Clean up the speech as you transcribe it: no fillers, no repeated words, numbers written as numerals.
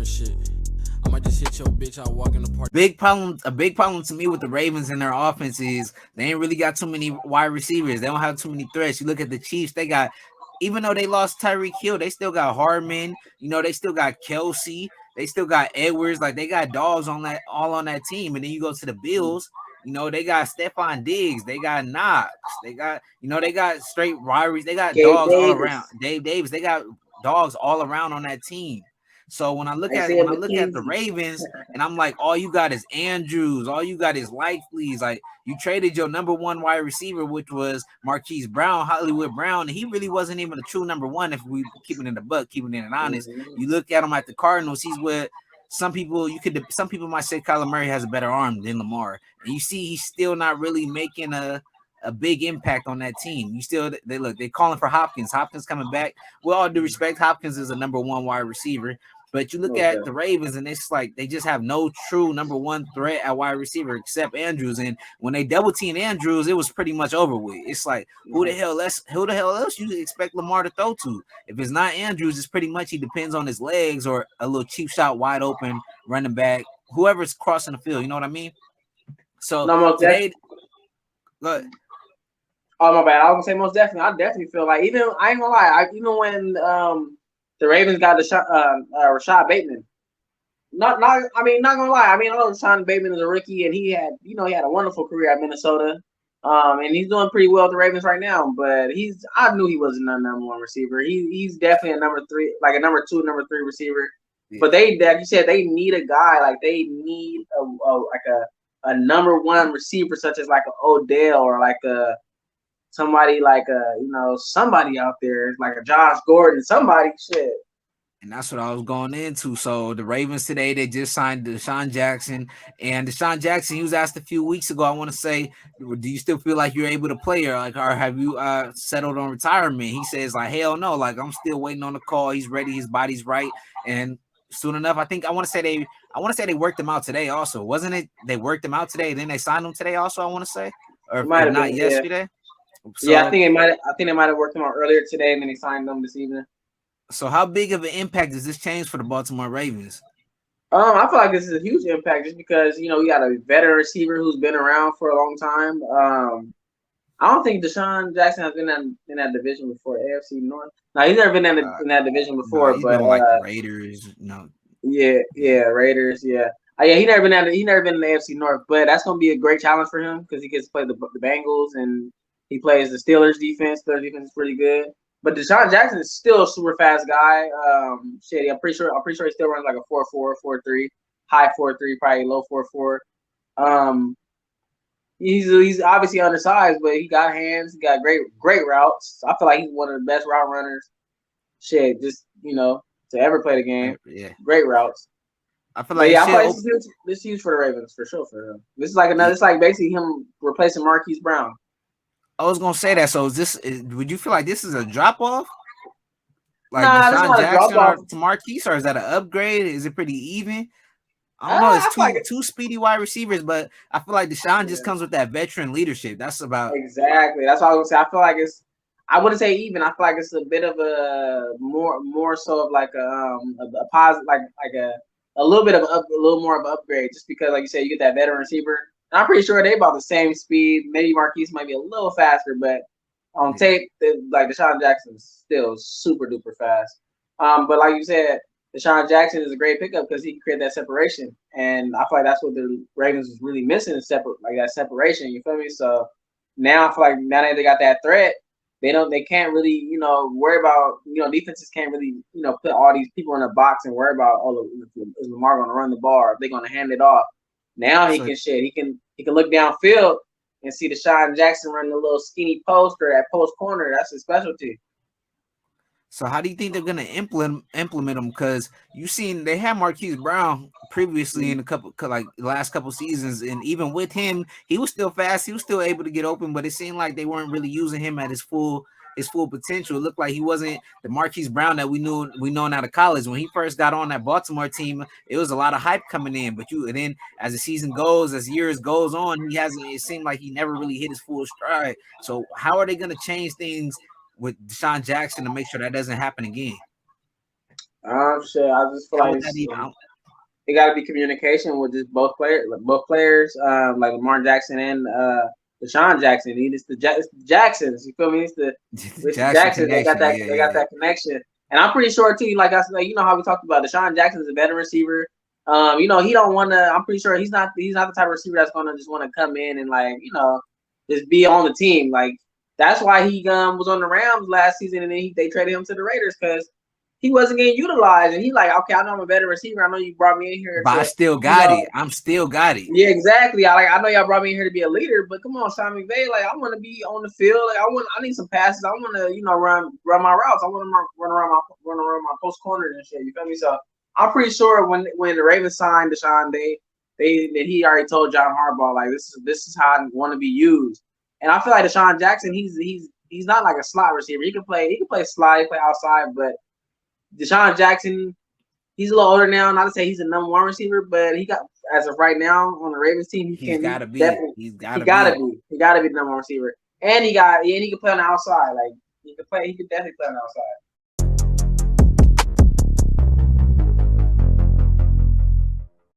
different shit. I might just hit your bitch out walking the park. A big problem to me with the Ravens and their offense is they ain't really got too many wide receivers. They don't have too many threats. You look at the Chiefs, they got, even though they lost Tyreek Hill, they still got Hardman. You know, they still got Kelsey. They still got Edwards. Like they got dogs on that, all on that team. And then you go to the Bills. You know, they got Stephon Diggs. They got Knox. They got, you know, they got straight rivalries. They got Gabe dogs all around. Davis, Dave Davis. They got dogs all around on that team. So when I look at Isaiah the McKenzie. Ravens, and I'm like, all you got is Andrews, all you got is Likely's. Like you traded your number one wide receiver, which was Marquise Brown, Hollywood Brown, and he really wasn't even a true number one. If we keeping in the buck, keeping it honest, Mhm. you look at him at the Cardinals, he's with some people might say Kyler Murray has a better arm than Lamar, and you see he's still not really making a big impact on that team. You still they're calling for Hopkins. Hopkins coming back. With all due respect, Hopkins is a number one wide receiver. But you look Most at the definitely. Ravens, and it's like they just have no true number one threat at wide receiver except Andrews. And when they double team Andrews, it was pretty much over with. It's like Mhm. who the hell else you expect Lamar to throw to? If it's not Andrews, it's pretty much he depends on his legs or a little cheap shot wide open running back, whoever's crossing the field. You know what I mean? So No, most definitely. today, look, Oh my bad. I was gonna say most definitely. I definitely feel like even I ain't gonna lie. Even when the Ravens got Rashad Bateman. Not. I mean, not gonna lie. I mean, I know Rashad Bateman is a rookie, and he had a wonderful career at Minnesota. And he's doing pretty well with the Ravens right now. But I knew he wasn't a number one receiver. He's definitely a number three, like a number two, number three receiver. yeah. But like you said, they need a guy like they need a number one receiver, such as like an Odell or like a somebody like somebody out there like a Josh Gordon, somebody shit. And that's what I was going into. So the Ravens today, they just signed DeSean Jackson. And DeSean Jackson, he was asked a few weeks ago, I want to say, do you still feel like you're able to play or have you settled on retirement? He says like, hell no, like I'm still waiting on the call. He's ready, his body's right. And soon enough, I want to say they worked him out today also. Wasn't it? They worked him out today, then they signed him today also, I want to say. It Or might if have not been, yeah. yesterday. Yeah, I So think it might. I think they might have worked them out earlier today, and then they signed them this evening. so how big of an impact does this change for the Baltimore Ravens? I feel like this is a huge impact just because we got a veteran receiver who's been around for a long time. I don't think Deshaun Jackson has been in that division before, AFC North. No, he's never been in that division No, before. he's But been like the Raiders. No, yeah, Raiders, yeah. Yeah, he never been in the AFC North, but that's gonna be a great challenge for him because he gets to play the Bengals and he plays the Steelers defense. Steelers defense is pretty good. But Deshaun Jackson is still a super fast guy. Shit, I'm pretty sure he still runs like a 4.4, 4.3, high 4.3, probably low 4.4. Um, he's obviously undersized, but he got hands. He got great routes. I feel like he's one of the best route runners. Shit, just to ever play the game. yeah. Great routes. I feel But like yeah, I feel shit. like this is huge for the Ravens for sure. For them, this is like another. It's like basically him replacing Marquise Brown. I was gonna say that. So would you feel like this is a drop off, like Nah, that's Deshaun not a drop Jackson off. or to Marquise, or is that an upgrade? Is it pretty even? I don't know. It's I feel like two speedy wide receivers, but I feel like Deshaun just comes with that veteran leadership. That's about exactly. That's what I was gonna say. I feel like it's. I wouldn't say even. I feel like it's a bit of a more so of like a positive like a little bit of a little more of an upgrade just because like you said you get that veteran receiver. And I'm pretty sure they about the same speed. Maybe Marquise might be a little faster, but on yeah. tape, like Deshaun Jackson's still super duper fast. But like you said, Deshaun Jackson is a great pickup because he can create that separation, and I feel like that's what the Ravens was really missing is like that separation. You feel me? So now I feel like now that they got that threat, they can't really worry about defenses can't really put all these people in a box and worry about is Lamar going to run the ball or if they're going to hand it off. Now he So can he can look downfield and see Deshaun Jackson running a little skinny post or that post corner. That's his specialty. So how do you think they're gonna implement them? Because you seen they had Marquise Brown previously in a couple like the last couple seasons, and even with him, he was still fast. He was still able to get open, but it seemed like they weren't really using him at his full potential. It looked like he wasn't the Marquise Brown that we known out of college. When he first got on that Baltimore team, it was a lot of hype coming in. But and then as the season goes, as years goes on, he hasn't. It seemed like he never really hit his full stride. So how are they gonna change things with Deshaun Jackson to make sure that doesn't happen again? Shit. I just feel How like would that even? it got to be communication with just both players, like Lamar Jackson and DeSean Jackson. It's the Jacksons. You feel me? It's the Jackson Jacksons. They got connection. that. Yeah, They got yeah. that connection. And I'm pretty sure too. Like I said, like, you know how we talked about DeSean Jackson is a veteran receiver. You know he don't want to. I'm pretty sure he's not. He's not the type of receiver that's gonna just want to come in and like just be on the team. Like that's why he was on the Rams last season, and then they traded him to the Raiders because he wasn't getting utilized. And he like, okay, I know I'm a better receiver. I know you brought me in here But I to, still got it. I'm still got it. yeah, exactly. I know y'all brought me in here to be a leader, but come on, Sean McVay, like I want to be on the field. Like I need some passes. I want to, run my routes. I want to run around my post corners and shit. You feel me? So I'm pretty sure when the Ravens signed Deshaun, he already told John Harbaugh like this is how I want to be used. And I feel like Deshaun Jackson, he's not like a slot receiver. He can play slot, he can play outside, but Deshaun Jackson, he's a little older now. Not to say he's a number one receiver, but he got as of right now on the Ravens team, He's got to be. Definitely He's he got gotta to be. be. He gotta be the number one receiver. And he can play on the outside. Like he could definitely play on the outside.